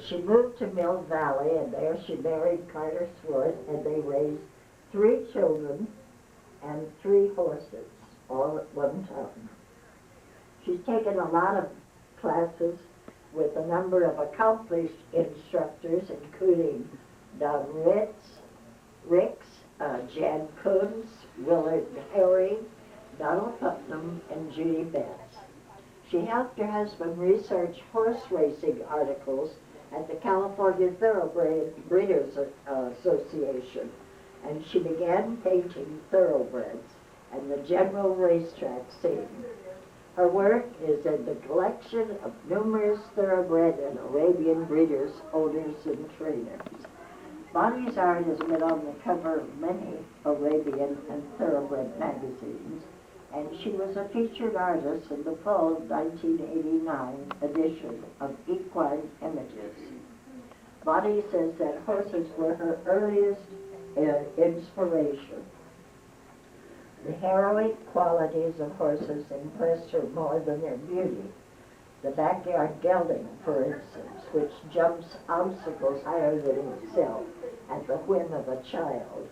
she moved to Mill Valley, and there she married Carter Swart, and they raised 3 children and 3 horses, all at one time. She's taken a lot of classes with a number of accomplished instructors, including Don Ricks, Jan Kuntz, Willard Harry, Donald Putnam, and Judy Betts. She helped her husband research horse racing articles at the California Thoroughbred Breeders Association, and she began painting thoroughbreds and the general racetrack scene. Her work is in the collection of numerous thoroughbred and Arabian breeders, owners, and trainers. Bonnie's art has been on the cover of many Arabian and thoroughbred magazines, and she was a featured artist in the fall of 1989 edition of Equine Images. Bonnie says that horses were her earliest inspiration. The heroic qualities of horses impressed her more than their beauty. The backyard gelding, for instance, which jumps obstacles higher than itself at the whim of a child,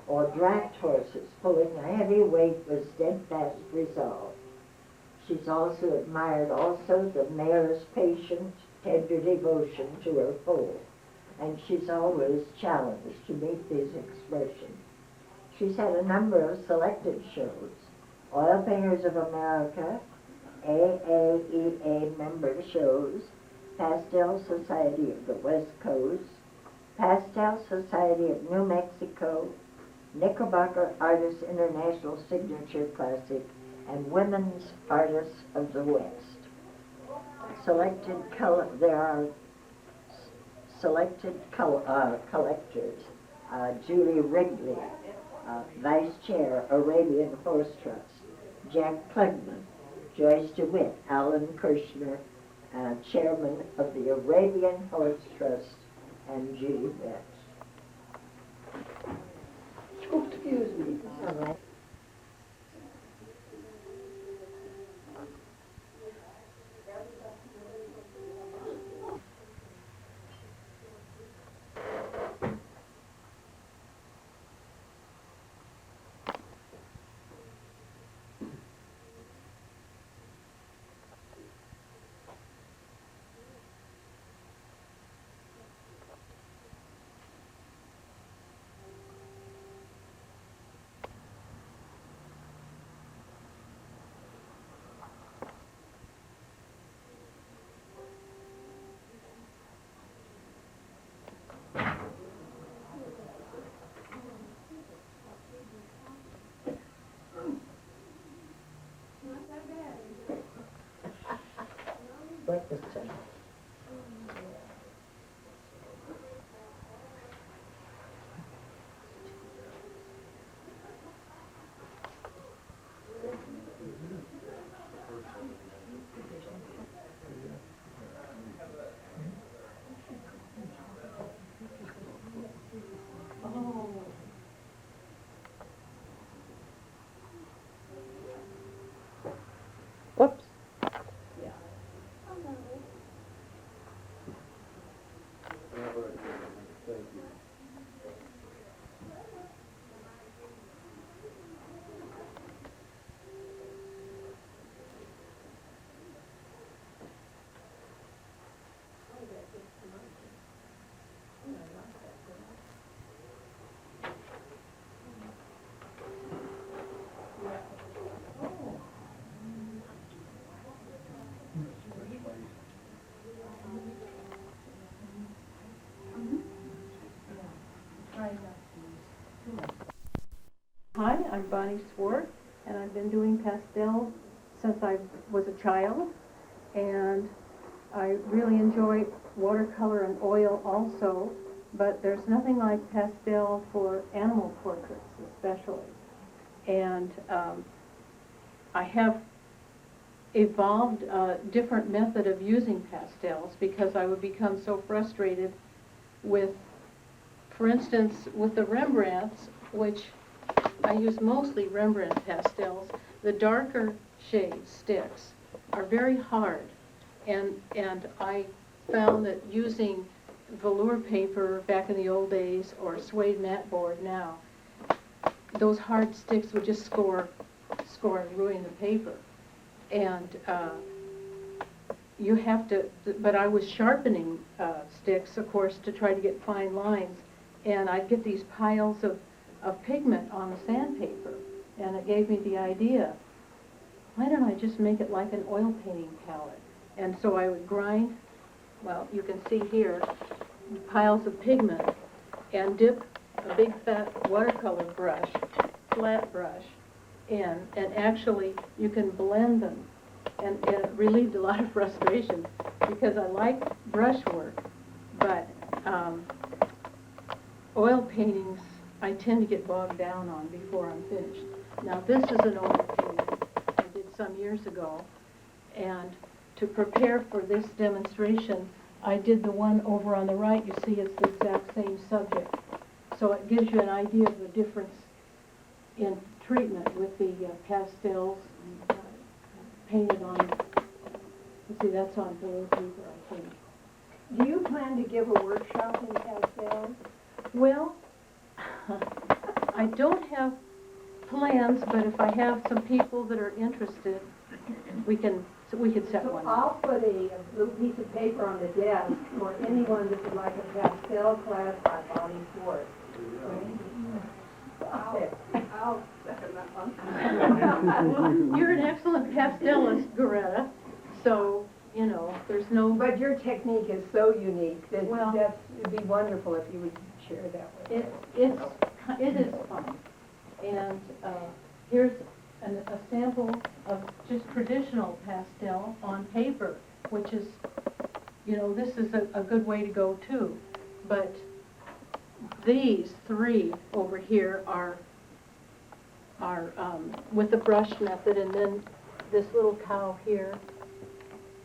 or draft horses pulling a heavy weight with steadfast resolve. She's also admired the mare's patient, tender devotion to her foal, and she's always challenged to meet these expressions. She's had a number of selected shows: Oil Painters of America, AAEA member shows, Pastel Society of the West Coast, Pastel Society of New Mexico, Knickerbocker Artists International Signature Classic, and Women's Artists of the West. There are selected collectors: Julie Wrigley, Vice Chair, Arabian Horse Trust; Jack Klugman, Joyce DeWitt, Alan Kirshner, Chairman of the Arabian Horse Trust, and Judy Betts. Excuse me. All right. What is it? Whoops. Yeah. Thank you. Hi, I'm Bonnie Swart, and I've been doing pastel since I was a child, and I really enjoy watercolor and oil also, but there's nothing like pastel for animal portraits especially. And I have evolved a different method of using pastels because I would become so frustrated with, for instance, with the Rembrandts, which I use mostly Rembrandt pastels. The darker shade sticks are very hard, and I found that using velour paper back in the old days or suede mat board now, those hard sticks would just score and ruin the paper. And you have to, but I was sharpening sticks, of course, to try to get fine lines, and I'd get these piles of pigment on the sandpaper, and it gave me the idea, why don't I just make it like an oil painting palette? And so I would grind, well, you can see here, piles of pigment, and dip a big fat watercolor brush, flat brush, in, and actually you can blend them. And it relieved a lot of frustration because I like brush work, but oil paintings I tend to get bogged down on before I'm finished. Now this is an oil painting I did some years ago, and to prepare for this demonstration I did the one over on the right. You see it's the exact same subject, so it gives you an idea of the difference in treatment with the pastels painted on, you see that's on blue paper, I think. Do you plan to give a workshop in pastels? Well, I don't have plans, but if I have some people that are interested, we could set So one I'll up. put a little piece of paper on the desk for anyone that would like a pastel class by Bonnie Swart. I'll second that one. You're an excellent pastelist, Goretta, so, you know, there's no... But your technique is so unique that Well- it'd be wonderful if you would share that with us. It is fun. And here's a sample of just traditional pastel on paper, which is, you know, this is a good way to go too. But these three over here are with the brush method, and then this little cow here,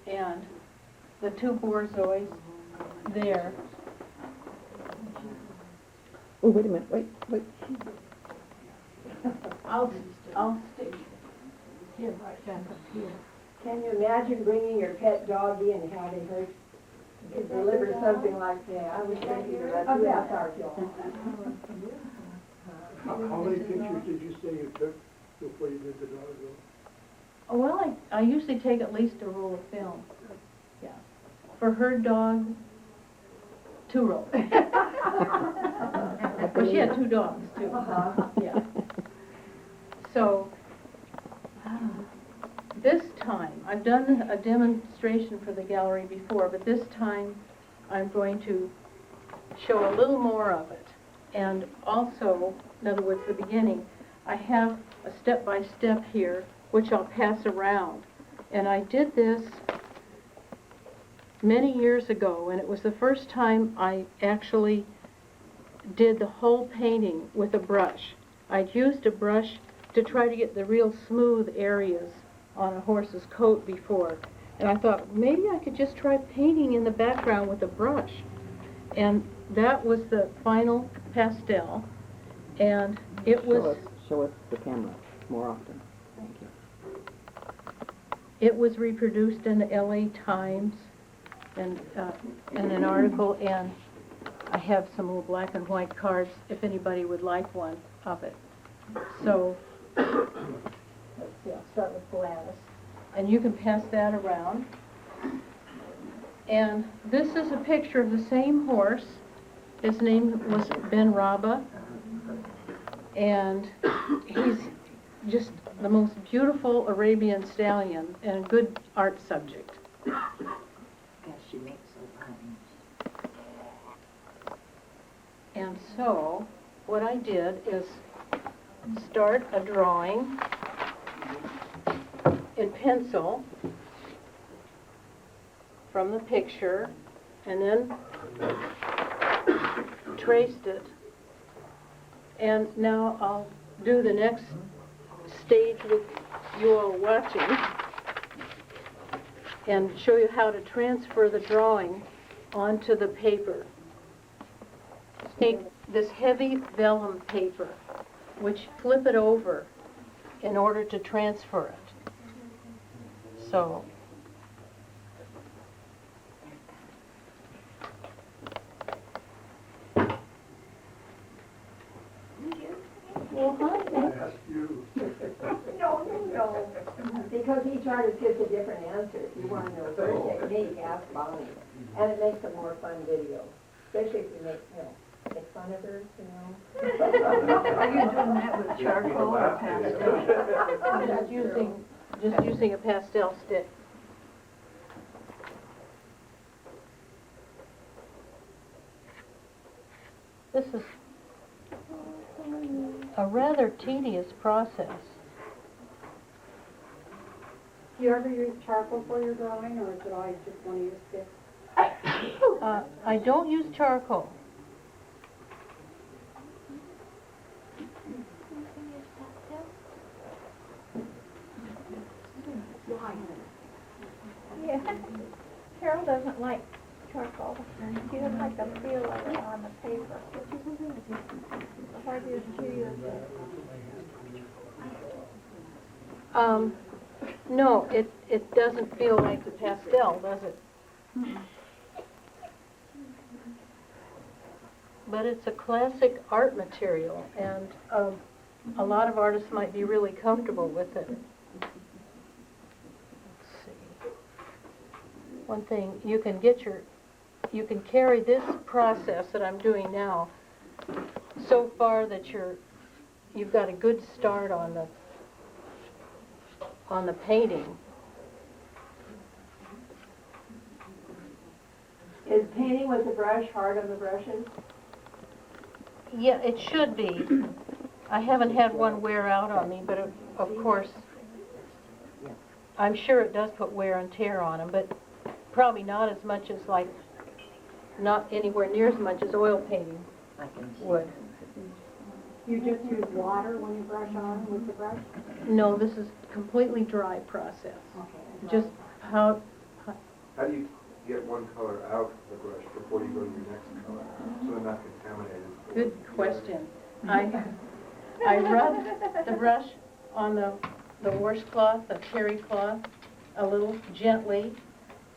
and the two borzois there. Oh, wait a minute, wait. I'll stick him right back up here. Can you imagine bringing your pet doggy and having her deliver something like that? I was thinking about our How many pictures did you say you took before you did the dog? Oh, well, I usually take at least a roll of film. Yeah. For her dog, 2 rolls. Well, she had 2 dogs, too. Yeah. So, this time, I've done a demonstration for the gallery before, but this time I'm going to show a little more of it. And also, in other words, the beginning, I have a step-by-step here, which I'll pass around. And I did this many years ago, and it was the first time I actually did the whole painting with a brush. I'd used a brush to try to get the real smooth areas on a horse's coat before. And I thought, maybe I could just try painting in the background with a brush. And that was the final pastel. And it was... Show us the camera more often. Thank you. It was reproduced in the LA Times and in an article, and I have some little black and white cards if anybody would like one of it. So, let's see, I'll start with Gladys. And you can pass that around. And this is a picture of the same horse. His name was Ben Raba. And he's just the most beautiful Arabian stallion and a good art subject. Gosh, she makes so fine. And so, what I did is start a drawing in pencil from the picture, and then traced it. And now I'll do the next stage with you all watching and show you how to transfer the drawing onto the paper. Take this heavy vellum paper, which flip it over in order to transfer it. So, Well, I hi. asked you. No. Because each artist gives a different answer. If you want to know their technique, ask Bonnie. And it makes a more fun video, especially if you make fun of her, you know. Are you doing that with charcoal or pastel? I'm just using a pastel stick. This is a rather tedious process. Do you ever use charcoal for your drawing, or is it always just one of your sticks? I don't use charcoal. Yeah, Carol doesn't like charcoal. She doesn't like the feel of it on the paper. Why do she use it? No, it doesn't feel like the pastel, does it? But it's a classic art material, and a lot of artists might be really comfortable with it. Let's see. One thing, you can carry this process that I'm doing now so far that you've got a good start on the painting. Is painting with the brush hard on the brushes? Yeah, it should be. I haven't had one wear out on me, but of course, I'm sure it does put wear and tear on them, but probably not as much as not anywhere near as much as oil painting would. You just use water when you brush on with the brush? No, this is completely dry process. Okay. Just how, How do you get one color out of the brush before you go to your next color, so they're not contaminated? good question. I rub the brush on the washcloth, the terry cloth, a little gently,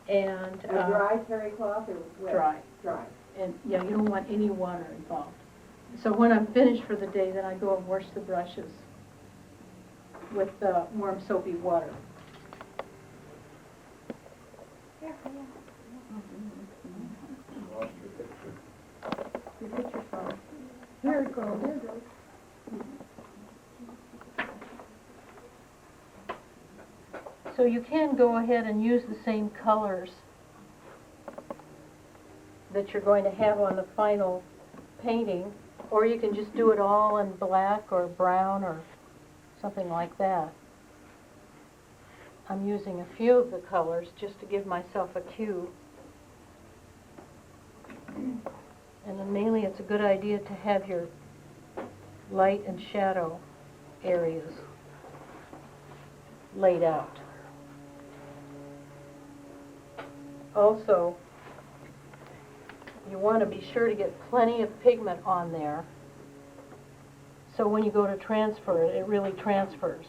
and A dry terry cloth or wet? dry. Dry. And yeah, you don't want any water involved. So when I'm finished for the day, then I go and wash the brushes with warm soapy water. There it goes. There it goes. So you can go ahead and use the same colors that you're going to have on the final painting, or you can just do it all in black or brown or something like that. I'm using a few of the colors just to give myself a cue. And then mainly it's a good idea to have your light and shadow areas laid out. Also, you want to be sure to get plenty of pigment on there, so when you go to transfer it, it really transfers.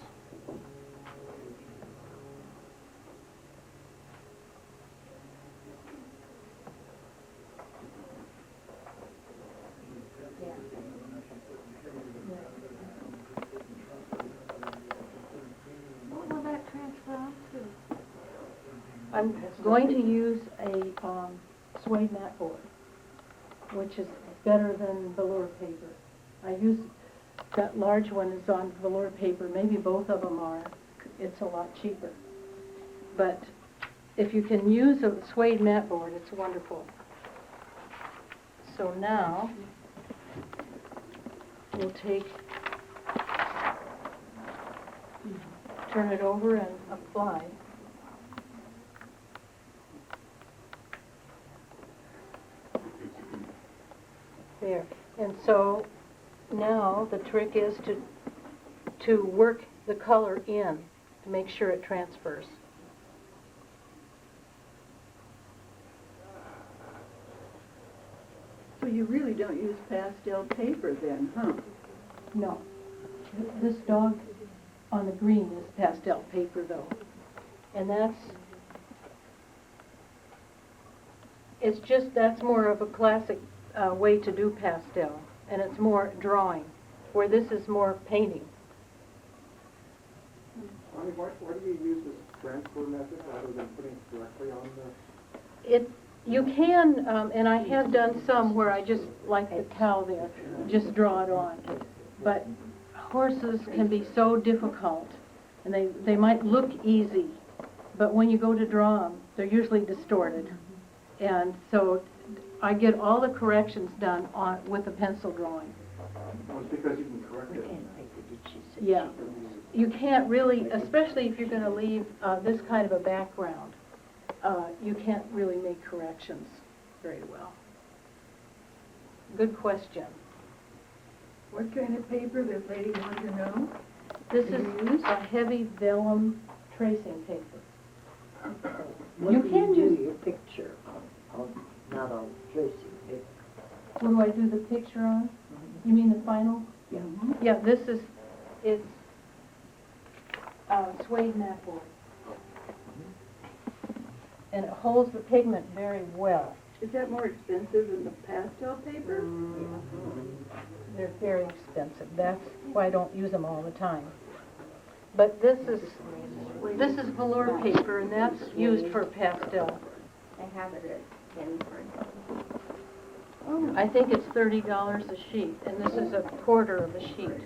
What will that transfer to? I'm going to use a suede mat board, which is better than velour paper. I use that large one is on velour paper. Maybe both of them are. It's a lot cheaper. But if you can use a suede mat board, it's wonderful. So now we'll turn it over and apply. There. And so now the trick is to work the color in to make sure it transfers. So you really don't use pastel paper then, huh? No. This dog on the green is pastel paper though. And that's more of a classic way to do pastel, and it's more drawing. where this is more painting. Bonnie, why do you use this transfer method rather than putting it directly on the? You can, and I have done some where I just, like the cow there, just draw it on. But horses can be so difficult, and they might look easy, but when you go to draw them, they're usually distorted. And so I get all the corrections done with a pencil drawing. Well, it's because you can correct it. Yeah. You can't really, especially if you're going to leave this kind of a background, you can't really make corrections very well. Good question. What kind of paper does lady want to know? This is a heavy vellum tracing paper. What You do can do use- your picture on, not on tracing paper? What do I do the picture on? You mean the final? Yeah. Yeah, it's suede mat board. And it holds the pigment very well. Is that more expensive than the pastel paper? They're very expensive. That's why I don't use them all the time. But this is velour paper, and that's used for pastel. I have it at Denver. I think it's $30 a sheet, and this is a quarter of a sheet.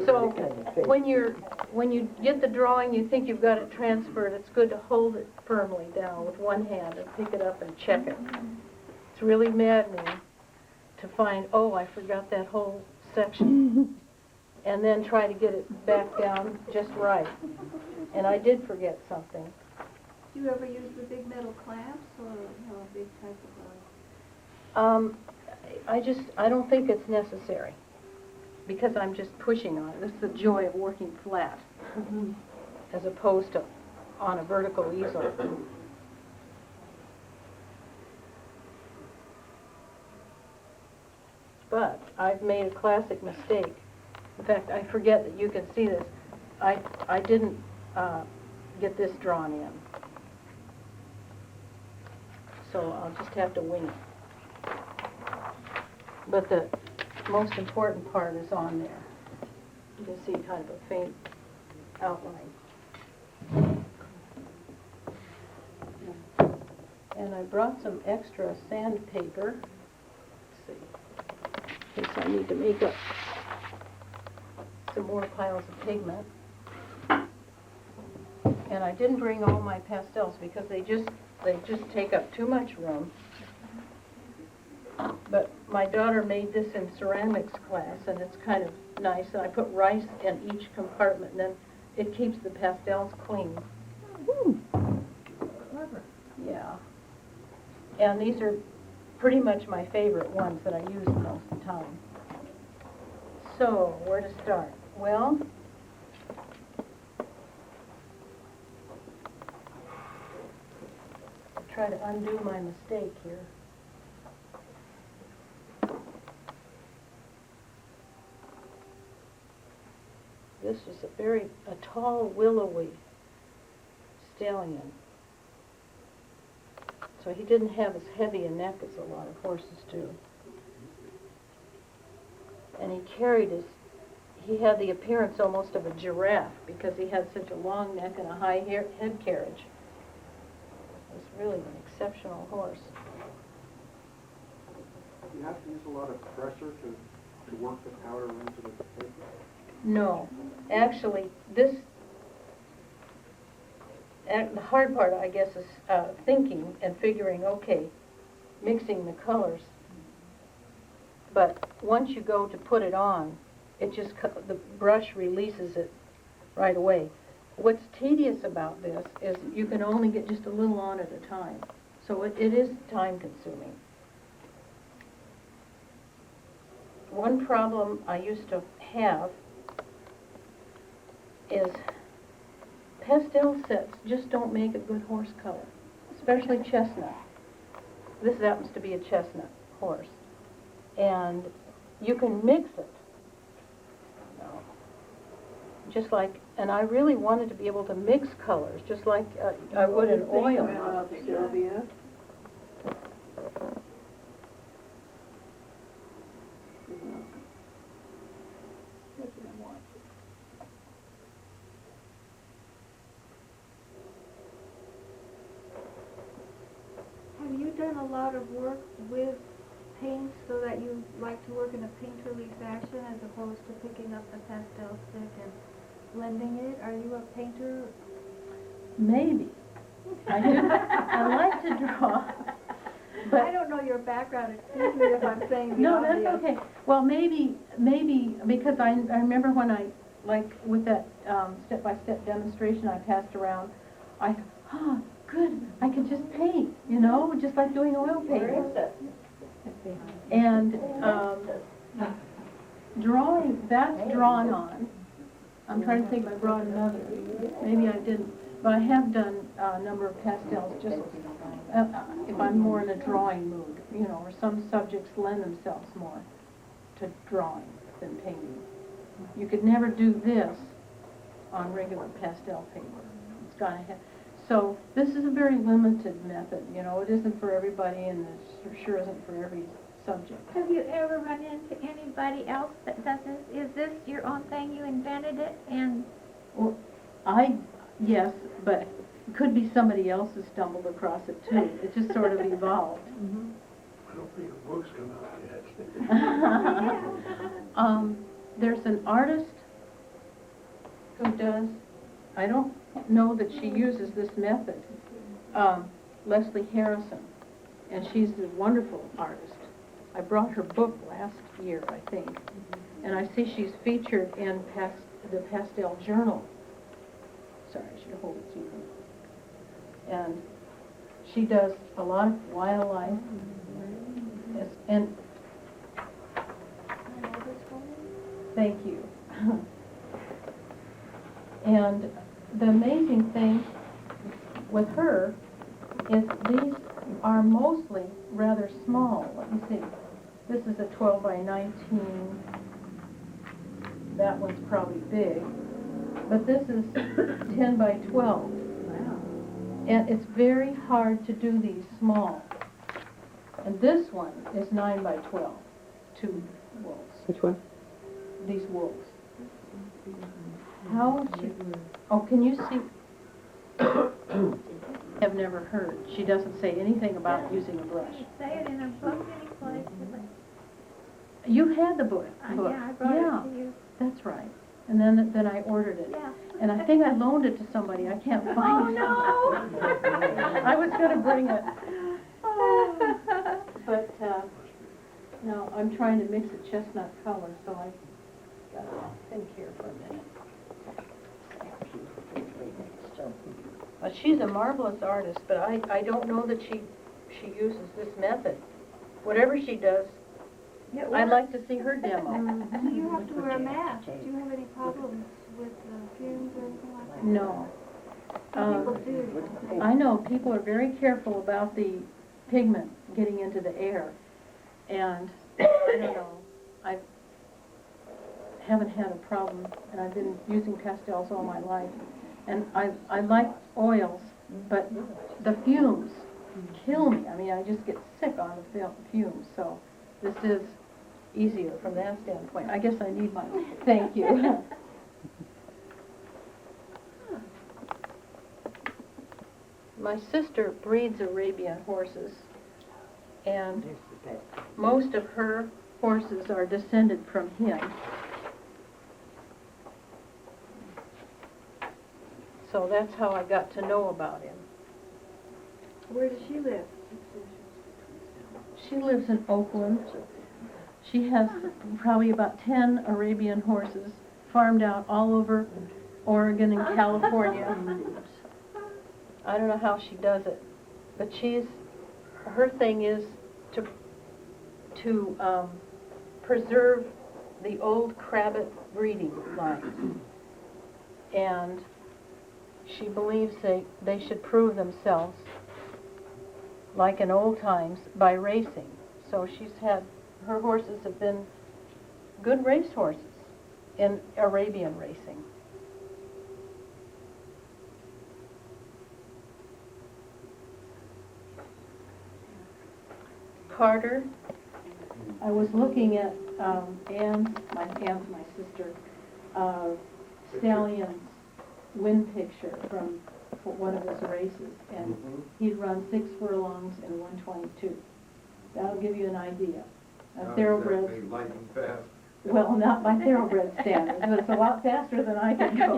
So when you get the drawing, you think you've got it transferred, it's good to hold it firmly down with one hand and pick it up and check it. It's really maddening to find, oh, I forgot that whole section, and then try to get it back down just right. And I did forget something. Do you ever use the big metal clamps or, a big type of I don't think it's necessary, because I'm just pushing on it. This is the joy of working flat, as opposed to on a vertical easel. But I've made a classic mistake. In fact, I forget that you can see this. I didn't get this drawn in. So I'll just have to wing it. But the most important part is on there. You can see kind of a faint outline. And I brought some extra sandpaper. Let's see. In case I need to make up some more piles of pigment. And I didn't bring all my pastels because they just take up too much room. But my daughter made this in ceramics class, and it's kind of nice. And I put rice in each compartment, and then it keeps the pastels clean. Clever. Yeah. And these are pretty much my favorite ones that I use most of the time. So, where to start? Well, I'll try to undo my mistake here. This is a tall, willowy stallion. So he didn't have as heavy a neck as a lot of horses do. And he had the appearance almost of a giraffe because he had such a long neck and a high head carriage. It was really an exceptional horse. You have to use a lot of pressure to work the powder into the paper? No, actually, the hard part, I guess, is thinking and figuring, okay, mixing the colors. But once you go to put it on, the brush releases it right away. What's tedious about this is you can only get just a little on at a time. So it is time consuming. One problem I used to have is pastel sets just don't make a good horse color, especially chestnut. This happens to be a chestnut horse. And you can mix it. Just like, and I really wanted to be able to mix colors, just like I would in oil. Sylvia. lot of work with paints so that you like to work in a painterly fashion as opposed to picking up the pastel stick and blending it? Are you a painter? Maybe. I do. I like to draw. But I don't know your background, excuse me if I'm saying the no, obvious. that's okay. Well, maybe, because I remember when I, like, with that step-by-step demonstration I passed around, I thought, good, I can just paint, you know, just like doing oil painting. Where is it? And drawing, that's drawn on. I'm trying to think if I brought another. Maybe I didn't. But I have done a number of pastels just if I'm more in a drawing mood, you know, or some subjects lend themselves more to drawing than painting. You could never do this on regular pastel paper. It's got to have. So this is a very limited method, you know. It isn't for everybody, and it sure isn't for every subject. Have you ever run into anybody else that does this? Is this your own thing? You invented it and... Well, yes, but it could be somebody else who stumbled across it too. It just sort of evolved. I don't think a book's come out yet. There's an artist who does, I don't know that she uses this method, Leslie Harrison, and she's a wonderful artist. I brought her book last year, I think, and I see she's featured in the Pastel Journal. Sorry, I should hold it to you. And she does a lot of wildlife, and thank you. And the amazing thing with her is these are mostly rather small. Let me see. This is a 12 by 19. That one's probably big. But this is 10 by 12. Wow. And it's very hard to do these small. And this one is 9 by 12. 2 wolves. Which one? These wolves. How would she... Oh, can you see? I've never heard. She doesn't say anything about using a brush. You say it in a book any place. You had the book. Yeah, I brought it to you. That's right. And then I ordered it. Yeah. And I think I loaned it to somebody. I can't find it. Oh, no! I was going to bring it. But, no, I'm trying to mix a chestnut color, so I got to think here for a minute. But she's a marvelous artist, but I don't know that she uses this method. Whatever she does, I'd like to see her demo. Do you have to wear a mask? Do you have any problems with fumes or anything like that? No. Some people do. I know people are very careful about the pigment getting into the air. And, I don't know, I haven't had a problem, and I've been using pastels all my life. And I like oils, but the fumes kill me. I mean, I just get sick on the fumes, so this is easier from that standpoint. I guess I need my thank you. My sister breeds Arabian horses, and most of her horses are descended from him. So that's how I got to know about him. Where does she live? She lives in Oakland. She has probably about 10 Arabian horses farmed out all over Oregon and California. I don't know how she does it, but her thing is to preserve the old Crabbit breeding lines. And she believes they should prove themselves, like in old times, by racing. So her horses have been good race horses in Arabian racing. Carter, I was looking at Anne's, my sister, Stallion's wind picture from for one of his races, and he'd run 6 furlongs in 1:22. That'll give you an idea. Thoroughbreds, Exactly lightning fast. well, not by thoroughbred standards, but it's a lot faster than I can go.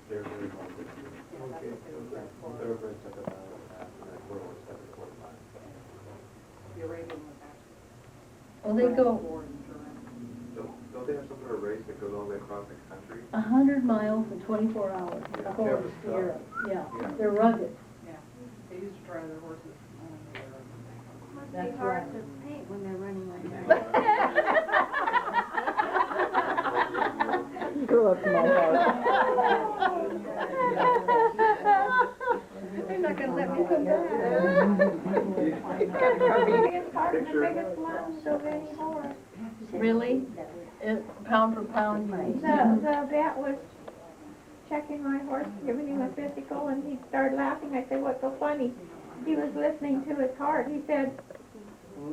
They're very hard. Thoroughbreds at about half, and that rural is 7:45. Well, they go Don't they have some sort of race that goes all the way across the country? 100 miles in 24 hours. Yeah. Of course, Yeah. Europe. Yeah, Yeah. they're rugged. They used to try their horses. Must That's be hard right. to paint when they're running like that. Grew up in my heart. They're not gonna let me come back. It's the biggest heart and the biggest lungs of any horse. Really? Pound for pound, you The vet was checking my horse, giving him a physical, and he started laughing. I said, "What's so funny?" He was listening to his heart. He said,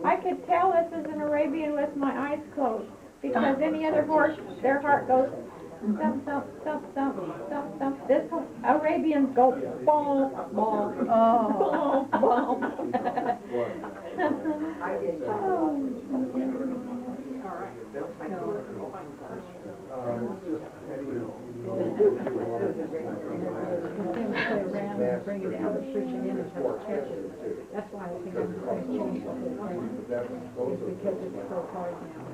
"I could tell this is an Arabian with my eyes closed, because any other horse, their heart goes thump, thump, thump, thump, thump, thump. This Arabians go ball, ball, ball, ball." Bring it down, push it in and have it catch it. That's why I think I'm going to change it. It's because it's so hard now.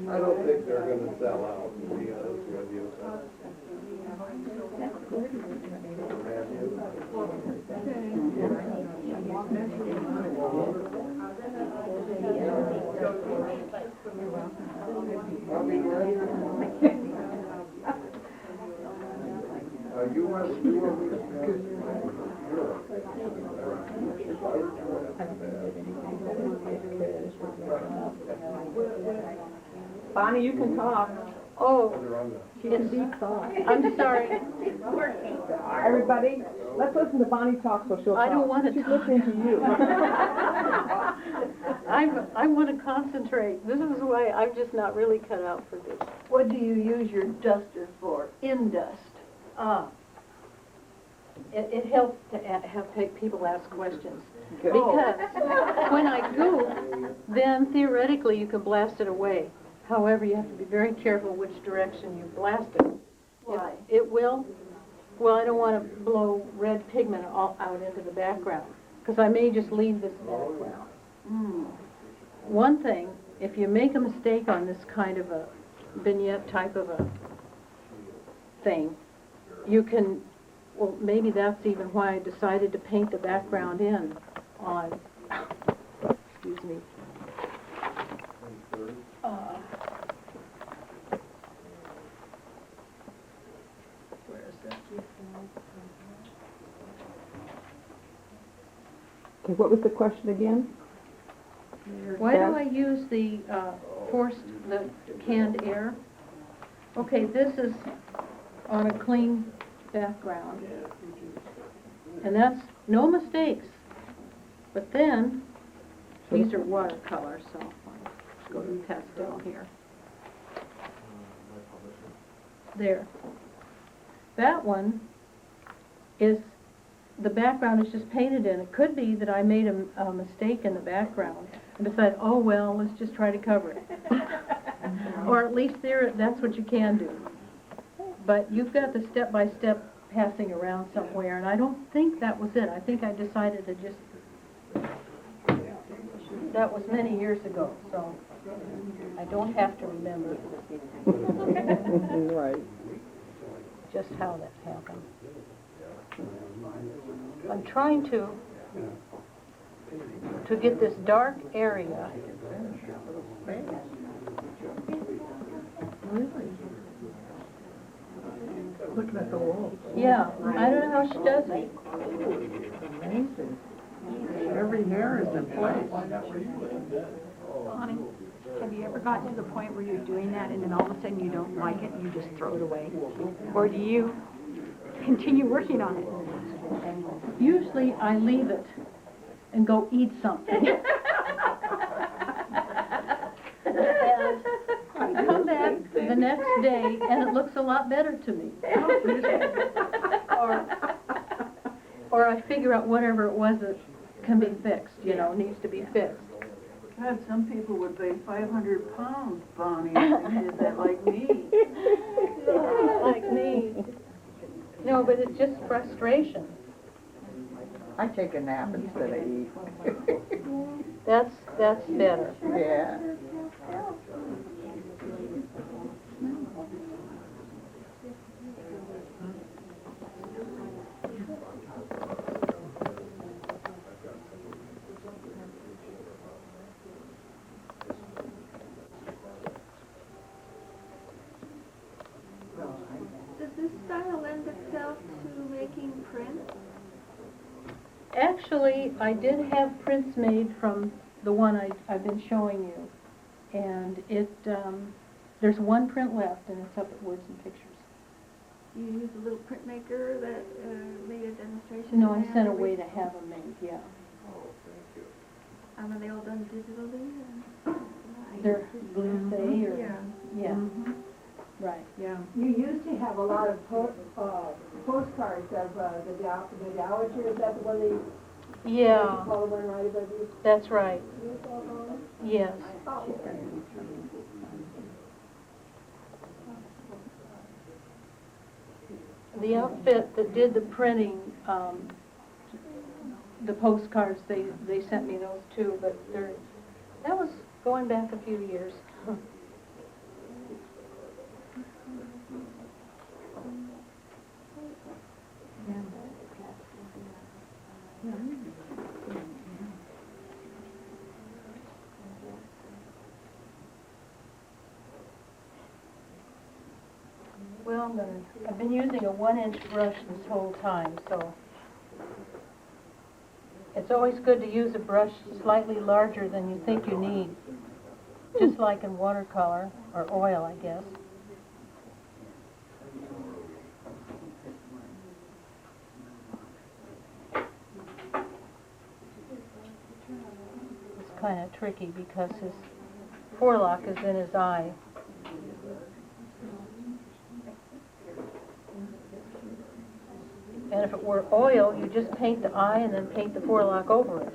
I don't think they're gonna sell out, to be honest with you. You want Bonnie, you can talk. Oh, She can deep thought. I'm sorry. Everybody, let's listen to Bonnie talk so she'll talk. I don't want to She's talk. listening to you. I want to concentrate. This is why I'm just not really cut out for this. What do you use your duster for? In dust. It helps to have people ask questions. Because when I go, then theoretically you can blast it away. However, you have to be very careful which direction you blast it. Why? It will, well, I don't want to blow red pigment all out into the background, because I may just leave this background. One thing, if you make a mistake on this kind of a vignette type of a thing, you can, well, maybe that's even why I decided to paint the background in on, excuse me, where is that? Okay, what was the question again? Why do I use the the canned air? Okay, this is on a clean background. And that's no mistakes. But then, these are watercolor, so let's go to pastel here. There. That one is, the background is just painted in. It could be that I made a mistake in the background and decided, oh well, let's just try to cover it. Or at least that's what you can do. But you've got the step-by-step passing around somewhere, and I don't think that was it. I think I decided to just, that was many years ago, so I don't have to remember Right. just how that happened. I'm trying to get this dark area. Looking at the wall. Yeah, I don't know how she does it. Amazing. every hair is in place. Bonnie, have you ever gotten to the point where you're doing that and then all of a sudden you don't like it and you just throw it away? Or do you continue working on it? Usually I leave it and go eat something. And I come back the next day and it looks a lot better to me. Or I figure out whatever it was that can be fixed, needs to be fixed. God, some people would weigh 500 pounds, Bonnie, if you did that like me. Like me. No, but it's just frustration. I take a nap instead of eat. That's better. Yeah. Does this style lend itself to making prints? Actually, I did have prints made from the one I've been showing you. And there's one print left and it's up at Words and Pictures. You use a little printmaker that made a demonstration? No, I of sent that? away to have them made, yeah. Are they all done digitally? They're glue or, yeah, right. Yeah. You used to have a lot of postcards of the Dowager, is that the one they Yeah, call the one right above you? that's right, You saw those? yes. Oh. The outfit that did the printing, the postcards, they sent me those too, but that was going back a few years. Well, I've been using a 1-inch brush this whole time, so it's always good to use a brush slightly larger than you think you need, just like in watercolor, or oil, I guess. It's kind of tricky because his forelock is in his eye. And if it were oil, you just paint the eye and then paint the forelock over it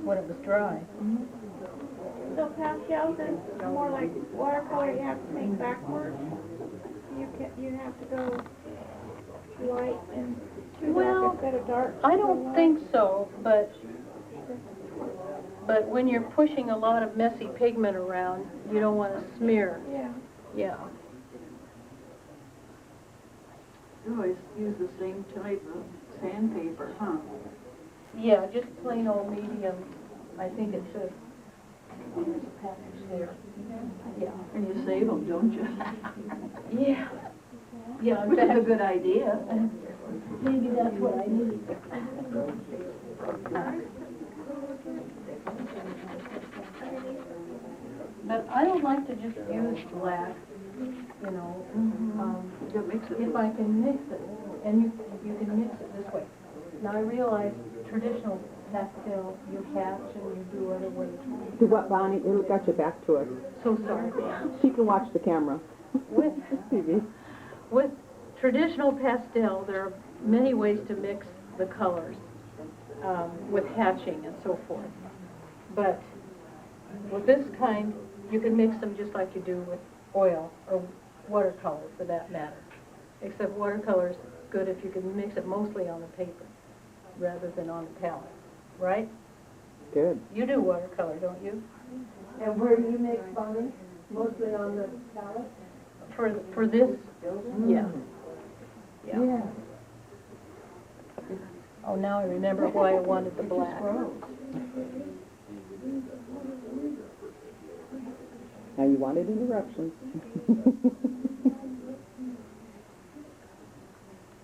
when it was dry. So pastels is more like watercolor, you have to paint backwards? You have to go light and too dark instead of dark? I don't think so, but when you're pushing a lot of messy pigment around, you don't want to smear. Yeah. Yeah. You always use the same type of sandpaper, huh? Yeah, just plain old medium. I think it's a package there. Yeah. And you save them, don't you? Yeah. Yeah, in Which is a fact, good idea. maybe that's what I need. But I don't like to just use black, You mix it. if I can mix it, and you can mix it this way. Now I realize traditional pastel, you hatch and you do other ways. Do what, Bonnie? It got your back to us. So sorry. She can watch the camera. With, TV. with traditional pastel, there are many ways to mix the colors, with hatching and so forth. But with this kind, you can mix them just like you do with oil or watercolor for that matter. Except watercolor is good if you can mix it mostly on the paper rather than on the palette, right? Good. You do watercolor, don't you? And where do you make Bonnie? Mostly on the palette? For this, yeah. Yeah. Oh, now I remember why I wanted the black. Now you wanted interruptions.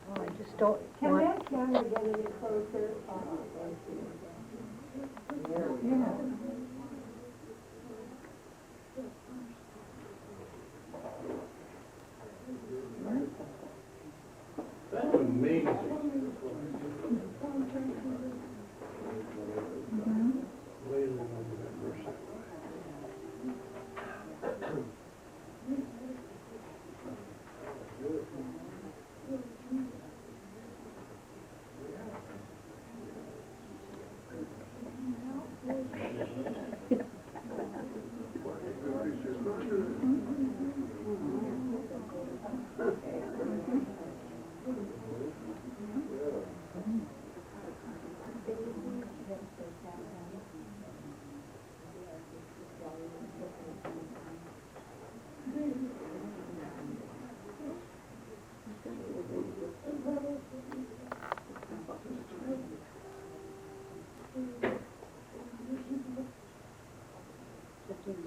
Oh, I just don't Can want... that camera get any closer?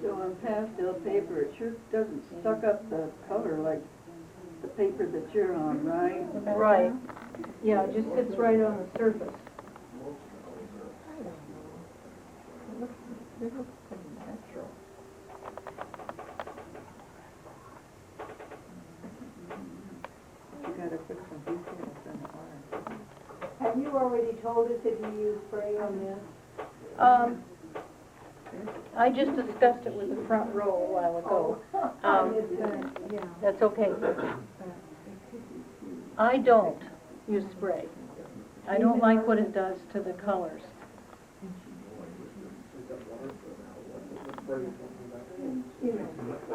So on pastel paper, it sure doesn't suck up the color like the paper that you're on, right? Right. Yeah, it just sits right on the surface. You gotta put some details in the art. Have you already told us if you use spray on this? I just discussed it with the front row a while ago. That's okay. I don't use spray. I don't like what it does to the colors.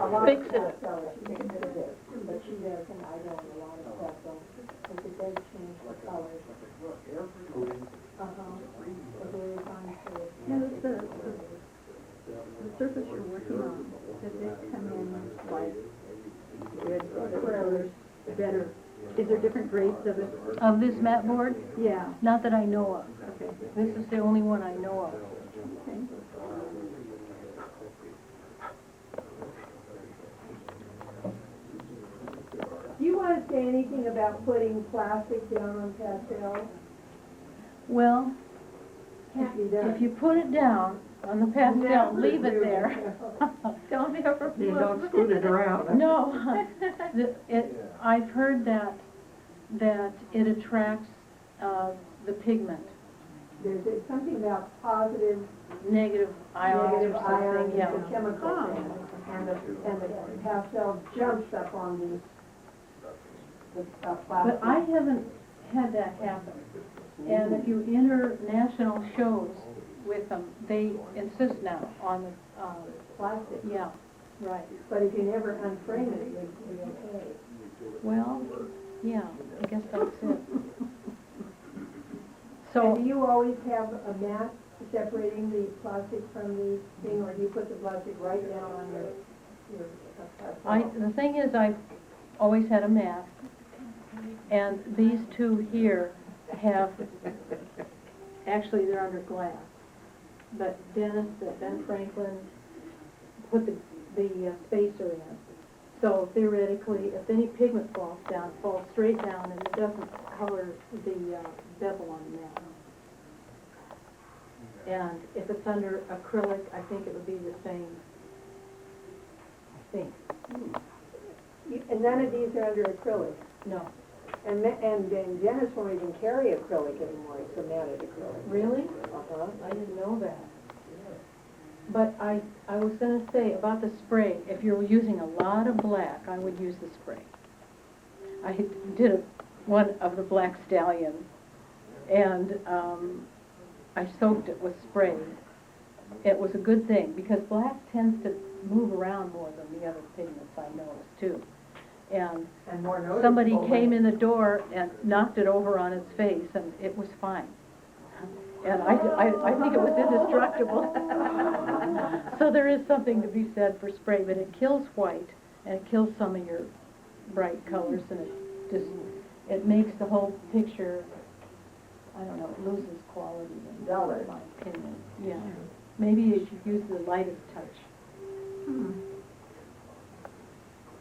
A lot Fix of it. pastel, she makes it this, but she doesn't, I don't, a lot of pastel, because it does change the colors. A very fine shade. Now, the surface you're working on, does it come in like good colors, better? Is there different grades of it? Of this mat board? Yeah. Not that I know of. Okay. This is the only one I know of. Okay. Do you want to say anything about putting plastic down on pastel? Well, Can't be done. if you put it down on the pastel, leave it there. Don't ever You don't scoot it around. No, I've heard that it attracts the pigment, There's something about positive, negative ions negative or ions, something, yeah. and the chemical thing. And the pastel jumps up on the But plastic. I haven't had that happen. And if you enter national shows with them, they insist now on the, Plastic. yeah, right. But if you never unframe it, you'll be okay. Well, yeah, I guess that's it. And So, do you always have a mat separating the plastic from the thing, or do you put the plastic right down on your pastel? the thing is, I've always had a mat, and these two here have, actually, they're under glass. But Ben Franklin put the spacer in. So theoretically, if any pigment falls down, it falls straight down, and it doesn't color the bevel on the mat. And if it's under acrylic, I think it would be the same. I think. And none of these are under acrylic. No. And Dennis won't even carry acrylic anymore, it's a matted acrylic. Really? Uh-huh. I didn't know that. But I was going to say about the spray, if you're using a lot of black, I would use the spray. I did one of the Black Stallion, and I soaked it with spray. It was a good thing, because black tends to move around more than the other pigments, I noticed, too. And more noticeable. somebody came in the door and knocked it over on its face, and it was fine. And I think it was indestructible. So there is something to be said for spray, but it kills white, and it kills some of your bright colors, and it makes the whole picture, I don't know, it loses quality, Duller. in my opinion. Yeah. Maybe you should use the lightest touch.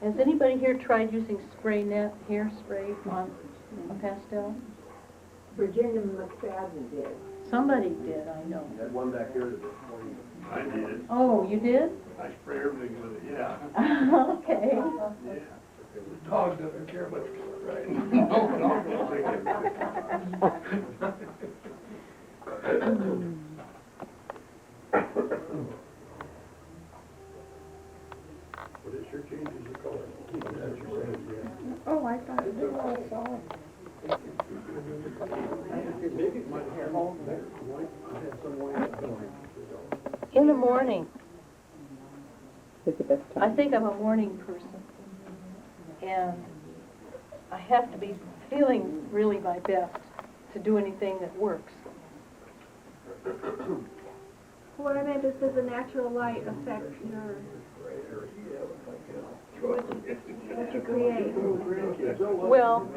Has anybody here tried using spray net, hairspray on a pastel? Virginia McFadden did. Somebody did, I know. Had one back here that I did. Oh, you did? I spray everything with it, yeah. Okay. Yeah. The dog doesn't care much for it, right? No, the dog doesn't. But it sure changes the color. That's your saying, yeah. Oh, I thought it was all solid. Maybe it might have all there, white, I had some white. In the morning. It's the best I time. think I'm a morning person. And I have to be feeling really my best to do anything that works. What I meant is, does the natural light affect what you create? Well,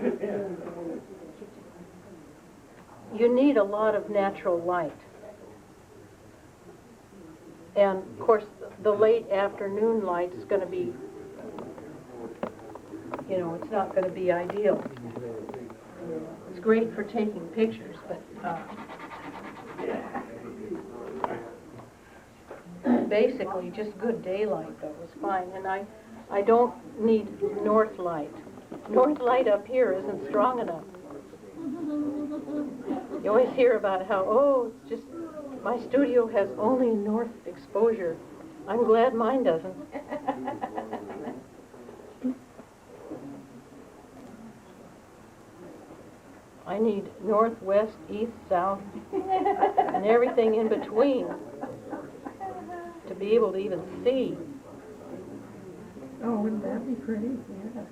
you need a lot of natural light. And of course, the late afternoon light's gonna be, you know, it's not gonna be ideal. It's great for taking pictures, but, basically, just good daylight though is fine. And I don't need north light. North light up here isn't strong enough. You always hear about how, oh, it's just, my studio has only north exposure. I'm glad mine doesn't. I need north, west, east, south, and everything in between to be able to even see. Oh, wouldn't that be pretty? Yeah.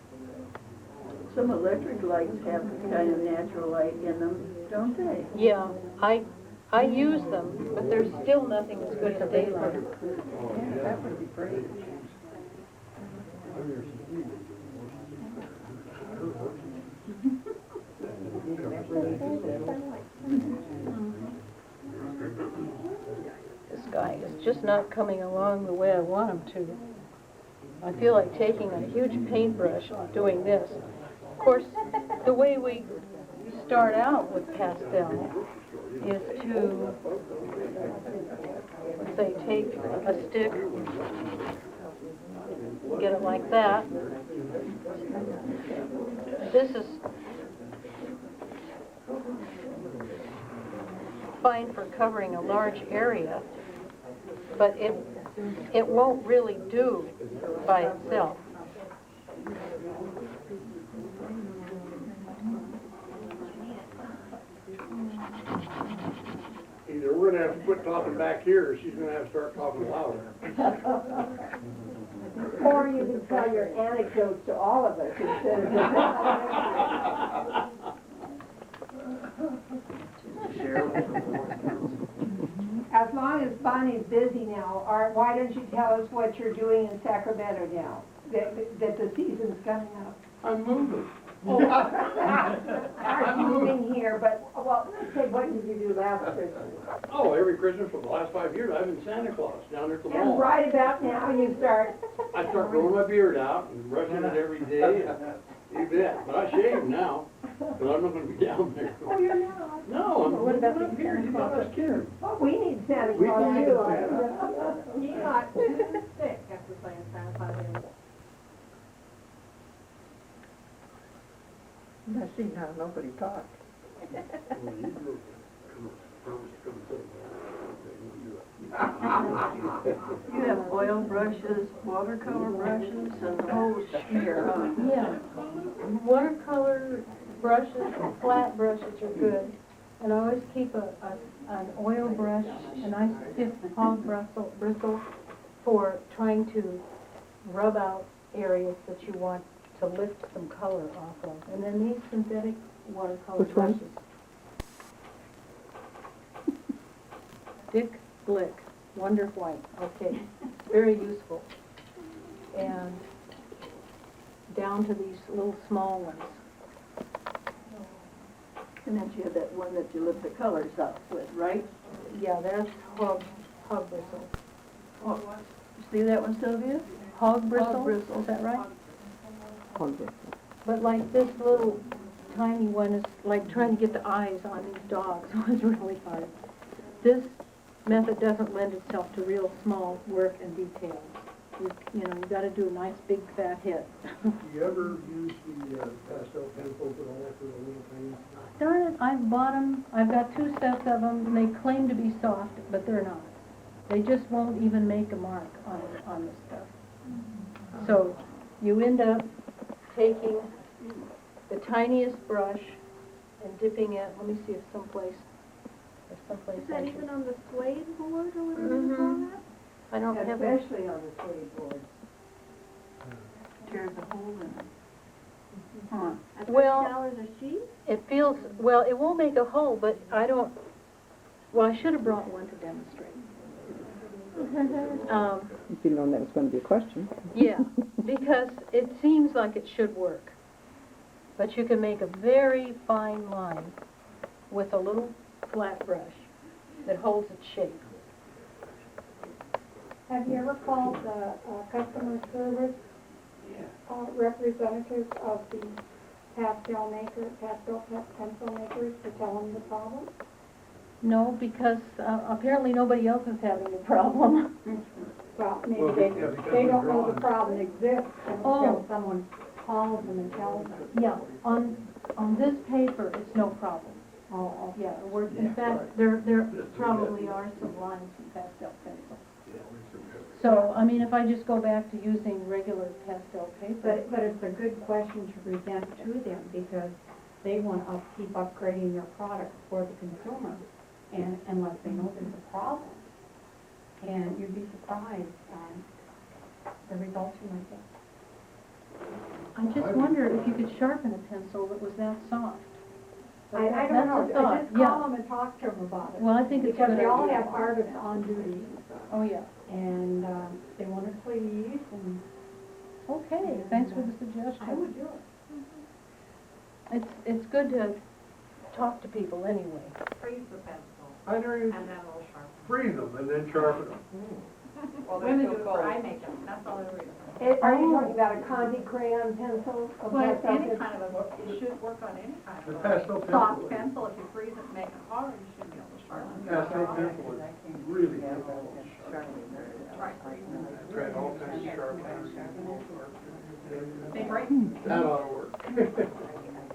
Some electric lights have kind of natural light in them, don't they? Yeah, I use them, but there's still nothing as good as daylight. Yeah, that would be great. This guy is just not coming along the way I want him to. I feel like taking a huge paintbrush and doing this. Of course, the way we start out with pastel is to, say, take a stick, get it like that. This is fine for covering a large area, but it won't really do by itself. Either we're gonna have to quit talking back here, or she's gonna have to start talking louder. Or you can tell your anecdotes to all of us instead of As long as Bonnie's busy now, why don't you tell us what you're doing in Sacramento now, that the season's coming up? I'm moving. I'm moving here, but, well, let's say, what did you do last Christmas? Oh, every Christmas for the last 5 years, I've been Santa Claus down there at the mall. And right about now, you start. I start growing my beard out and brushing it every day. You bet. But I shave now, but I'm not gonna be down there. Oh, you're not? No, I'm moving up here. You got us kidding. Oh, we need Santa We Claus need too. Santa. You're not sick. After playing Santa Claus. I see now, nobody talks. You have oil brushes, watercolor brushes, and the whole smear, huh? Yeah. Watercolor brushes, flat brushes are good. And I always keep an oil brush, a nice stiff hog bristle for trying to rub out areas that you want to lift some color off of. And then these synthetic watercolor Which one? brushes. Dick Blick, Wonder White, okay, very useful. And down to these little small ones. And then you have that one that you lift the colors up with, right? Yeah, that's hog bristle. Oh, you see that one, Sylvia? Hog bristle? Hog bristle. Is that right? Hungry. But like this little tiny one is like trying to get the eyes on these dogs. It was really hard. This method doesn't lend itself to real small work and details. You know, you got to do a nice big fat hit. Do you ever use the pastel pencils at all for the little things? Darn it, I've bought them. I've got 2 sets of them, and they claim to be soft, but they're not. They just won't even make a mark on this stuff. So you end up taking the tiniest brush and dipping it. Let me see if someplace. Is that even on the suede board or whatever you call that? I don't have it. Especially on the suede board. Tears a hole in it. Huh. At Well, $30 a sheet? It feels, well, it won't make a hole, but I don't, well, I should have brought one to demonstrate. If you'd known that was going to be a question. Yeah, because it seems like it should work. But you can make a very fine line with a little flat brush that holds its shape. Have you ever called the customer service representatives of the pastel pencil makers to tell them the problem? No, because apparently nobody else is having the problem. Well, maybe Well, they, yeah, because they the don't know the drawing- problem exists Oh. until someone calls them and tells them. Yeah, on this paper, it's no problem. Oh, Yeah, in fact, there probably are some lines in pastel pencil. So, I mean, if I just go back to using regular pastel paper. but it's a good question to present to them because they want to keep upgrading their product for the consumer and unless they know there's a problem. And you'd be surprised the results you might get. I just wonder if you could sharpen a pencil that was that soft. I don't That's know, a thought, just yeah. call them and talk to them about it. Well, I think it's a Because good they all idea. have artists on duty Oh, yeah. and they want to please and Okay, thanks for the suggestion. I would do it. It's good to talk to people anyway. Freeze the pencil, I never even and then it'll sharpen. freeze them and then sharpen them. Well, women do it for eye makeup, that's all they're reason. Are you talking about a Conti crayon pencil? A Well, pastel any pencil? kind of it should work on any kind The of pastel a pencil. soft pencil, if you freeze it and make it hard, you should be able to sharpen it. Pastel pencil is really difficult to sharpen. Right. I've tried all kinds of sharpeners. They break. That ought to work.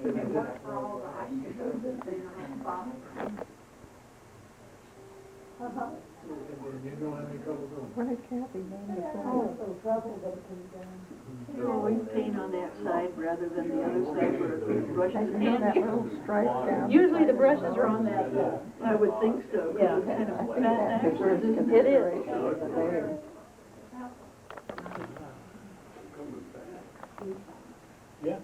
It works for all the eye You don't have any trouble doing it. What did Kathy name the You always paint on that side rather than the other side where the brush is You know that little stripe down? Usually the brushes are on that side. I would think so, 'cause Yeah. it's kind of I think flat that backwards, deserves isn't it? consideration over there. Yeah.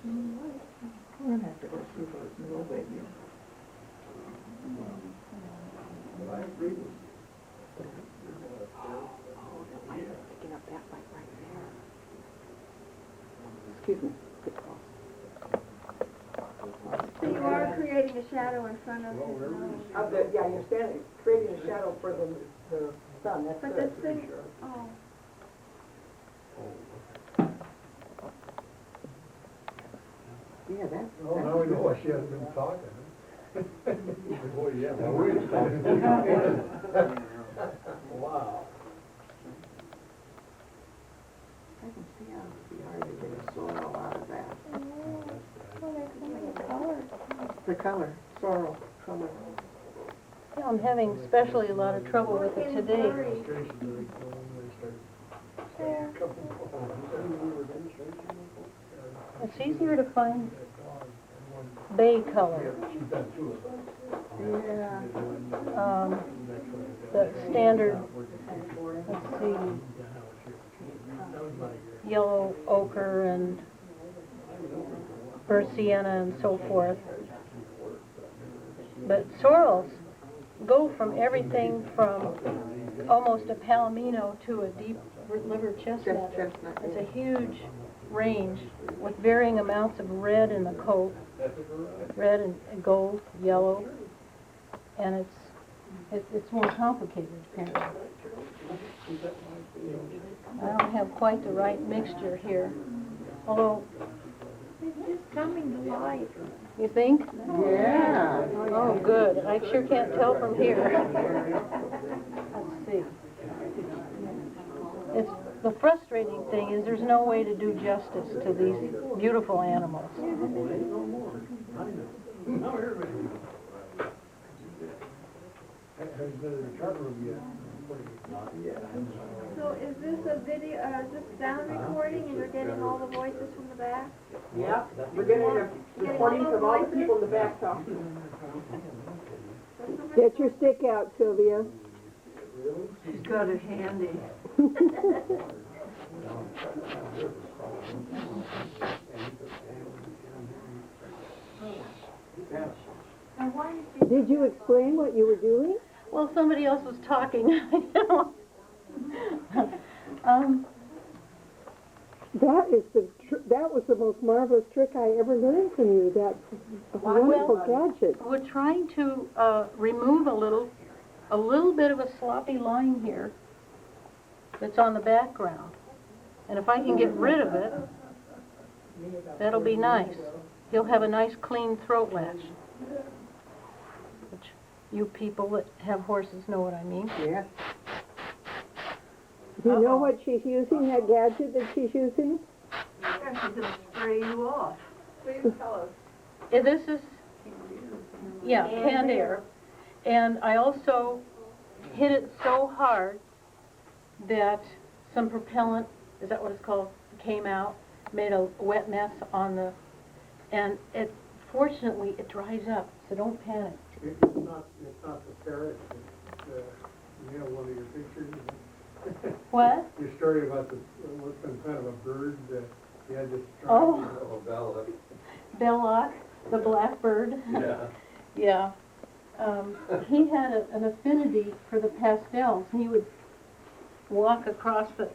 We're gonna have to go through those little babies. Picking up that light right there. Excuse me. Good call. So you are creating a shadow in front of his nose. Yeah, you're standing, creating a shadow for the sun, that's But good. this thing, oh, Yeah, that's. Oh, now we know why she hasn't been talking. Boy, yeah, well, we're Wow. I can see how it'd be hard to get a sorrel out of that. well, there's so many colors. The color, sorrel, color. Yeah, I'm having especially a lot of trouble with it today. It's easier to find bay color. Yeah. The standard, let's see, yellow ochre and burnt sienna and so forth. But sorrels go from everything from almost a palomino to a deep liver chestnut. It's a huge range with varying amounts of red in the coat, red and gold, yellow, and it's more complicated apparently. I don't have quite the right mixture here, although, It's just coming to light. you think? Yeah. Oh, good. I sure can't tell from here. Let's see. The frustrating thing is there's no way to do justice to these beautiful animals. Now everybody knows. Haven't been in the chart room yet. So is this a video, is this sound recording and you're getting all the voices from the back? Yeah, we're getting a recording from all the people in the back talking. Get your stick out, Sylvia. She's got it handy. Did you explain what you were doing? Well, somebody else was talking, you know. That was the most marvelous trick I ever learned from you. That's a wonderful gadget. We're trying to remove a little bit of a sloppy line here that's on the background. And if I can get rid of it, that'll be nice. He'll have a nice clean throat latch. Which you people that have horses know what I mean. Yeah. Do you know what she's using, that gadget that she's using? She's going to spray you off. Please tell us. This is, yeah, canned air. And I also hit it so hard that some propellant, is that what it's called, came out, made a wet mess on the, and fortunately it dries up, so don't panic. It's not the ferret, it's, one of your pictures. What? Your story about some kind of a bird that you had to try. Oh. Bella. Belloc, the blackbird. Yeah. Yeah. He had an affinity for the pastels. He would walk across the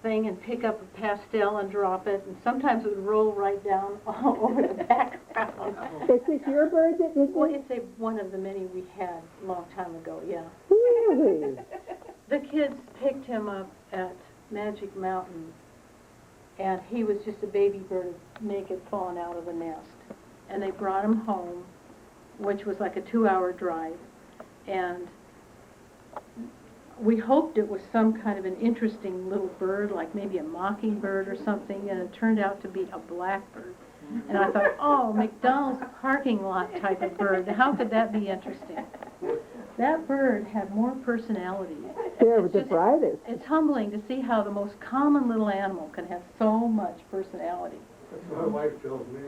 thing and pick up a pastel and drop it, and sometimes it would roll right down all over the background. Is this your bird that did this? Well, it's one of the many we had a long time ago, yeah. Really? The kids picked him up at Magic Mountain, and he was just a baby bird naked falling out of the nest. And they brought him home, which was like a 2-hour drive, and we hoped it was some kind of an interesting little bird, like maybe a mockingbird or something, and it turned out to be a blackbird. And I thought, oh, McDonald's parking lot type of bird, how could that be interesting? That bird had more personality. They're the brightest. It's humbling to see how the most common little animal can have so much personality. That's what my wife tells me.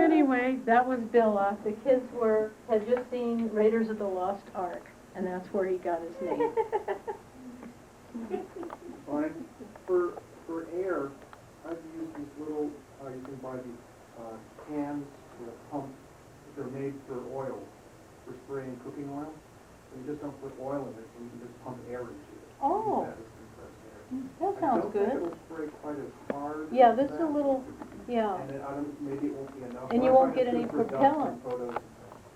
Anyway, that was Bill. The kids had just seen Raiders of the Lost Ark, and that's where he got his name. Fine. For air, I've used these little, you can buy these cans with a pump. They're made for oil, for spraying cooking oil. And you just don't put oil in it, and you can just pump air into it. Oh. That is compressed air. That sounds good. I don't think it'll spray quite as hard. Yeah, as this is a that. little, yeah. And then maybe it won't be enough. And But you I won't find get it's any good for propellant. ducks and photos.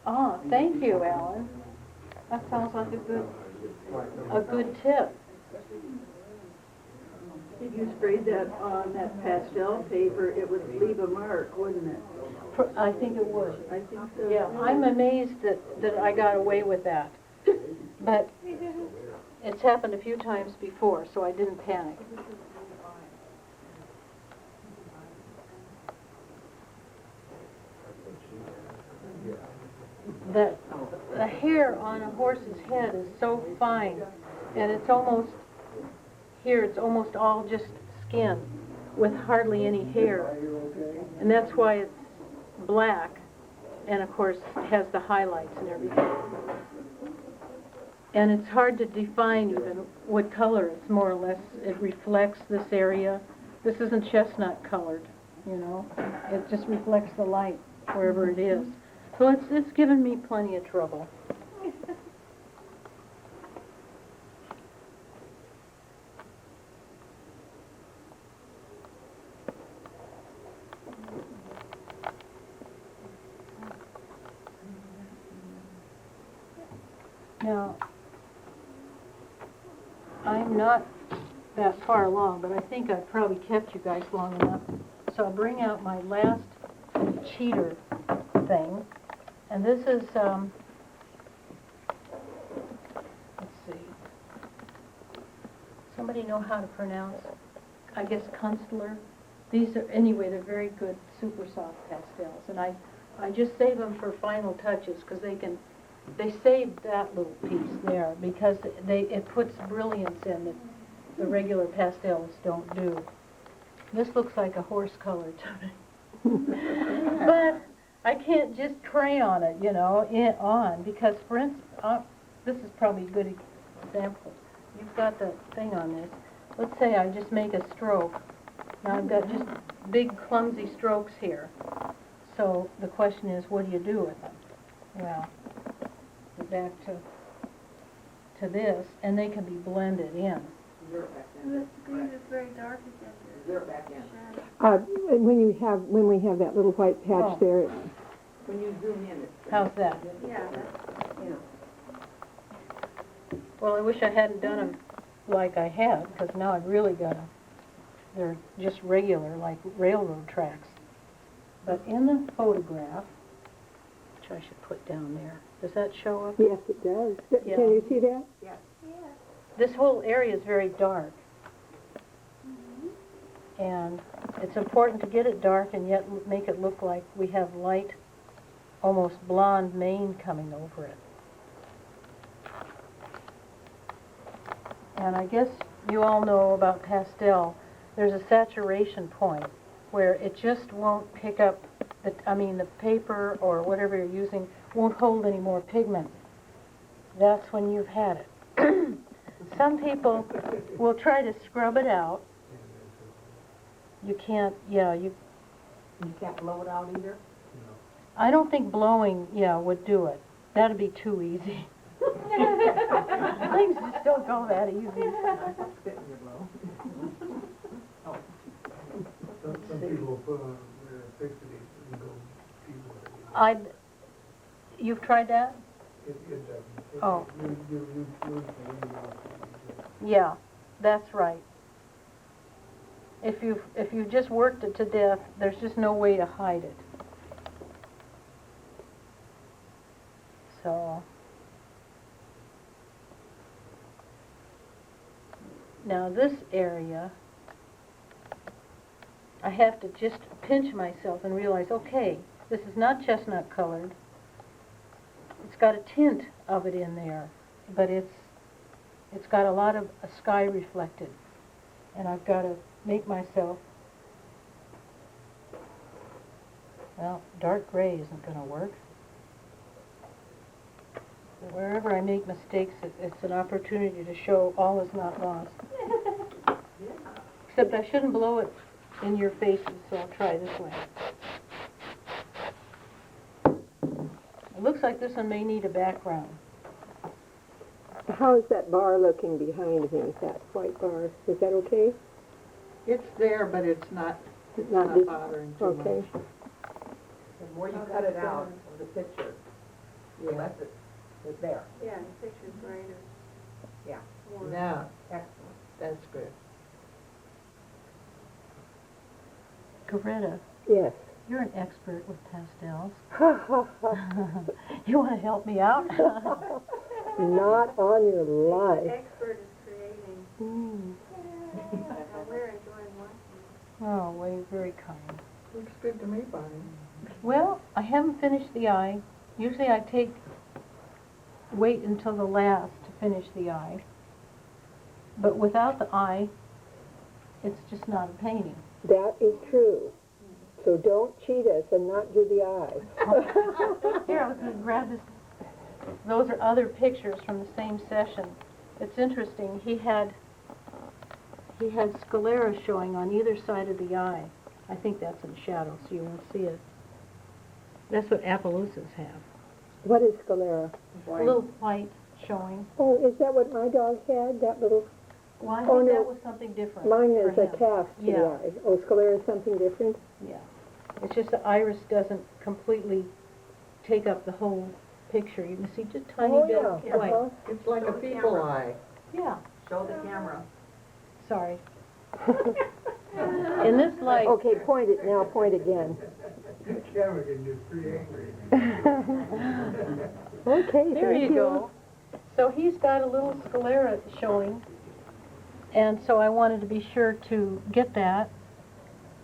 Ah, thank you, Alan. That sounds like a good tip. If you sprayed that on that pastel paper, it would leave a mark, wouldn't it? I think it would. I think so. Yeah, I'm amazed that I got away with that. But it's happened a few times before, so I didn't panic. The hair on a horse's head is so fine, and it's almost all just skin with hardly any hair. And that's why it's black, and of course has the highlights and everything. And it's hard to define even what color. It's more or less, it reflects this area. This isn't chestnut colored, you know. It just reflects the light wherever it is. So it's given me plenty of trouble. Now, I'm not that far along, but I think I've probably kept you guys long enough. So I'll bring out my last cheater thing. And this is, let's see. Somebody know how to pronounce, I guess, Kunstler? These are, anyway, they're very good, super soft pastels. And I just save them for final touches because they save that little piece there because it puts brilliance in that the regular pastels don't do. This looks like a horse color to me. But I can't just crayon it, you know, on because, for instance, this is probably a good example. You've got the thing on this. Let's say I just make a stroke. Now I've got just big clumsy strokes here. So the question is, what do you do with them? Well, go back to this, and they can be blended in. This green is very dark again. When we have that little white patch Oh. there, When you zoom in, it's. How's that? Yeah, that's, Well, I wish I hadn't done them like I had, because now I've really got they're just regular, like railroad tracks. But in the photograph, which I should put down there, does that show up? yes, it does. Yeah. Can you see that? This whole area is very dark. And it's important to get it dark and yet make it look like we have light, almost blonde mane coming over it. And I guess you all know about pastel. There's a saturation point where it just won't pick up, the paper or whatever you're using won't hold any more pigment. That's when you've had it. Some people will try to scrub it out. You can't, you can't blow it out either? I don't think blowing, would do it. That'd be too easy. Things just don't go that easy. Some people will put on fixity and go see what You've tried that? it doesn't. Oh. You Yeah, that's right. If you've just worked it to death, there's just no way to hide it. So now this area, I have to just pinch myself and realize, okay, this is not chestnut colored. It's got a tint of it in there, but it's got a lot of sky reflected, and I've got to make myself, well, dark gray isn't going to work. Wherever I make mistakes, it's an opportunity to show all is not lost. Except I shouldn't blow it in your faces, so I'll try this way. It looks like this one may need a background. How is that bar looking behind me, that white bar? Is that okay? It's there, but it's not Not this- bothering too Okay. much. The more you cut it out of the picture, the less it's there. yeah, the picture's brighter. Yeah. More Now, excellent. that's good. Coretta, Yes. you're an expert with pastels. Ha, ha, ha. You want to help me out? Not on your life. Expert is creating. We're enjoying watching. Oh, well, you're very kind. Looks good to me, Bonnie. Well, I haven't finished the eye. Usually I wait until the last to finish the eye. But without the eye, it's just not a painting. That is true. So don't cheat us and not do the eyes. Here, I was going to grab this. Those are other pictures from the same session. It's interesting. He had sclera showing on either side of the eye. I think that's in shadow, so you won't see it. That's what Appaloosas have. What is sclera? A little white showing. Oh, is that what my dog had? That little... Well, I Oh, think no. that was something different. Mine for is a him. cast to Yeah. the eye. Oh, sclera is something different? Yeah. It's just the iris doesn't completely take up the whole picture. You can see just tiny Oh, bit yeah. of white. Uh-huh. It's like a people eye. Yeah. Show the camera. Sorry. In this light, Okay, point it now. Point again. Camera can get pretty angry. Okay, there thank you go. So he's got a little sclera showing, and so I wanted to be sure to get that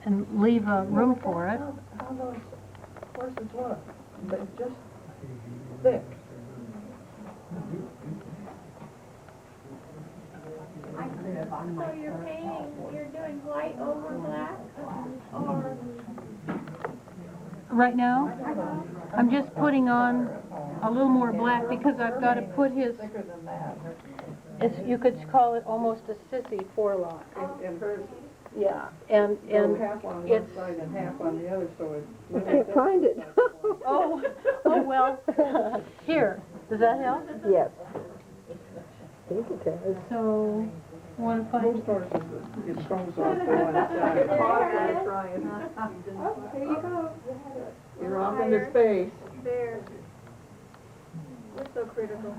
and leave a room for it. How those horses look? They're just thick. So you're painting, you're doing white over black, or? Right now, I'm just putting on a little more black because I've got to put his, Thicker than that. you could call it almost a sissy forelock. And hers, Yeah, and half on one it's- side and half on the other, so it. I can't find it. oh, well, here, does that help? Yes. I think it does. So, wanna find, Most horses, it comes off the one side. Oh, there you go. You're off into space. There. We're so critical.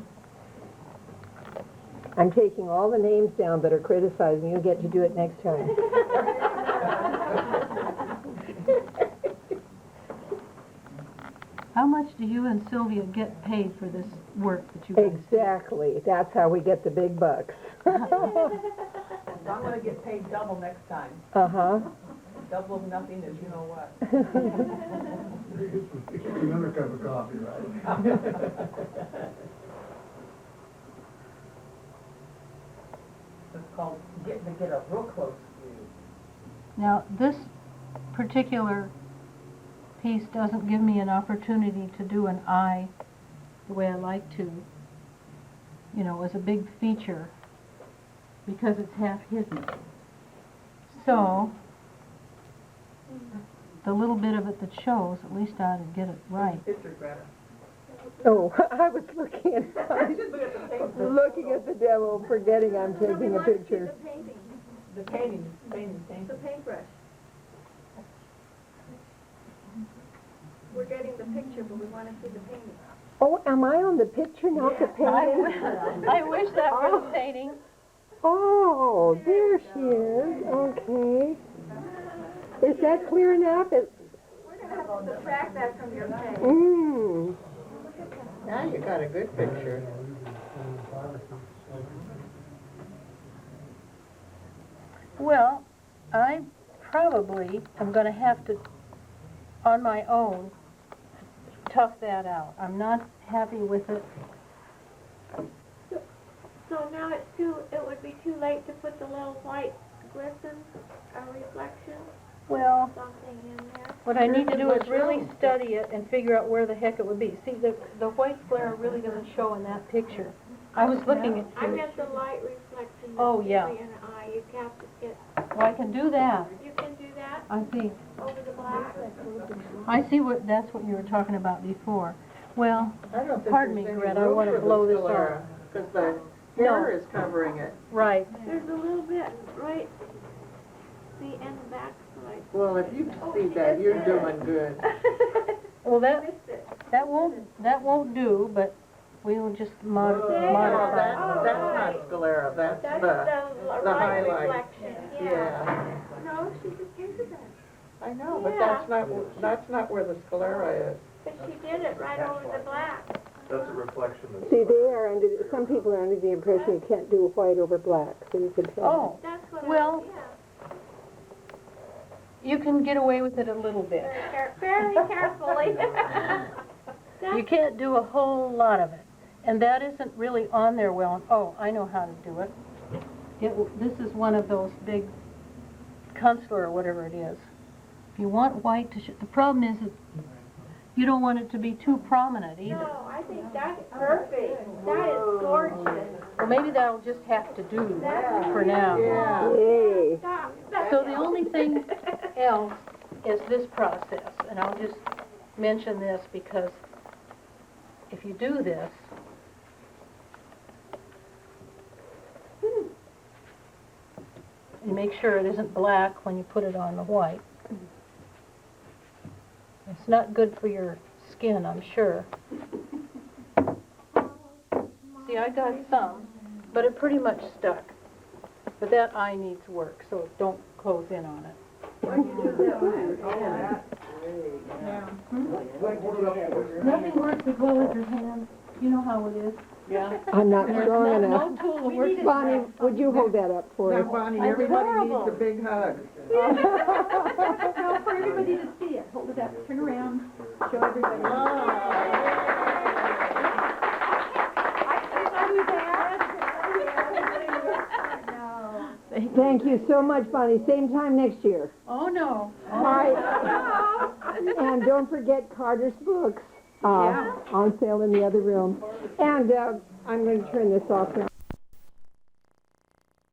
I'm taking all the names down that are criticizing. You'll get to do it next time. how much do you and Sylvia get paid for this work that you guys do? Exactly. That's how we get the big bucks. I'm gonna get paid double next time. Uh-huh. Double of nothing is you know what. Another cup of coffee, right? It's called getting to get a real close view. Now, this particular piece doesn't give me an opportunity to do an eye the way I like to, you know, as a big feature, because it's half hidden. So, the little bit of it that shows, at least I ought to get it right. Picture, Greta. Oh, I was looking at the demo, forgetting I'm taking a picture. The painting. The paintbrush. We're getting the picture, but we want to see the painting. Oh, am I on the picture, not the painting? I wish that were the painting. Oh, there she is. Okay. Is that clear enough? We're going to have to subtract that from your page. Mmm. Now you got a good picture. Well, I probably am going to have to, on my own, tough that out. I'm not happy with it. So now it would be too late to put the little white glisten, reflection, Well, something in there. what I need to do is really study it and figure out where the heck it would be. See, the white glare really doesn't show in that picture. I was looking at... I meant the light reflection. Oh, yeah. In an eye, you have to get, Well, I can do that, you can do that I think. over the black. I see that's what you were talking about before. Well, I don't think pardon me, there's any Greta, I room want to for the blow this sclera, off. because the hair is covering it. Right. There's a little bit right, see, in the back side. Well, if you see that, you're doing good. Well, that won't do, but we will just modify. That's not sclera, that's That's the the the light highlight. reflection, Yeah. No, she just painted that. I know, but Yeah. that's not where the sclera is. But she did it right over the black. That's a reflection of. See, some people are under the impression you can't do white over black, so you can tell. Oh, That's what well, yeah. you can get away with it a little bit. Very carefully. You can't do a whole lot of it. And that isn't really on there well. Oh, I know how to do it. This is one of those big concealer or whatever it is. If you want white to the problem is that you don't want it to be too prominent either. No, I think that's perfect. That is gorgeous. Well, maybe that'll just have to do for now. Yeah. Yay. Stop. So the only thing else is this process, and I'll just mention this because if you do this, and make sure it isn't black when you put it on the white. It's not good for your skin, I'm sure. See, I got some, but it pretty much stuck. But that eye needs work, so don't close in on it. Nothing works as well as your hand. You know how it is. Yeah. I'm not strong enough. No tool will work. Bonnie, would you hold that up for Now, us? Bonnie, I'm everybody horrible. needs a big hug. No, for everybody to see it. Hold it up, turn around, show everybody. Thank you so much, Bonnie. Same time next year. Oh, no. All right. And don't forget Carter's books on sale in the other room. And I'm going to turn this off now.